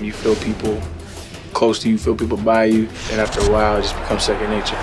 You feel people close to you, feel people by you, and after a while, it just becomes second nature.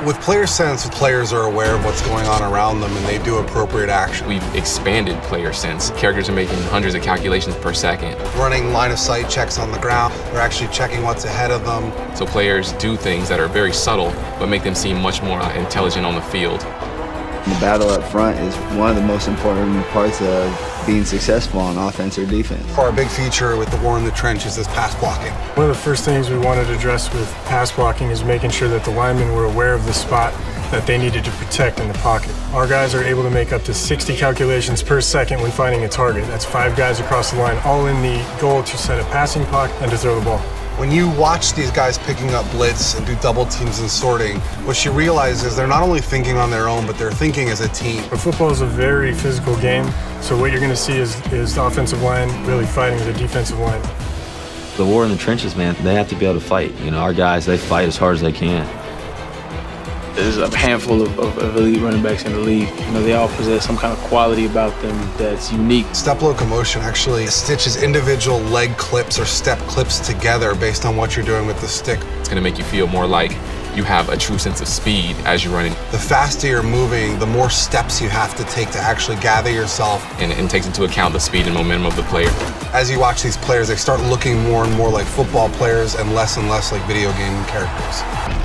With player sense, players are aware of what's going on around them and they do appropriate action. We've expanded player sense. Characters are making hundreds of calculations per second. Running line of sight checks on the ground. They're actually checking what's ahead of them. So players do things that are very subtle, but make them seem much more intelligent on the field. The battle up front is one of the most important parts of being successful on offense or defense. Our big feature with the war in the trenches is pass blocking. One of the first things we wanted to address with pass blocking is making sure that the linemen were aware of the spot that they needed to protect in the pocket. Our guys are able to make up to 60 calculations per second when finding a target. That's 5 guys across the line, all in the goal to set a passing pocket and to throw the ball. When you watch these guys picking up blitz and do double teams and sorting, what you realize is they're not only thinking on their own, but they're thinking as a team. But football is a very physical game, so what you're going to see is the offensive line really fighting the defensive line. The war in the trenches, man, they have to be able to fight. You know, our guys, they fight as hard as they can. There's a handful of elite running backs in the league. You know, they all possess some kind of quality about them that's unique. Step locomotion actually stitches individual leg clips or step clips together based on what you're doing with the stick. It's going to make you feel more like you have a true sense of speed as you're running. The faster you're moving, the more steps you have to take to actually gather yourself. And it takes into account the speed and momentum of the player. As you watch these players, they start looking more and more like football players and less like video game characters.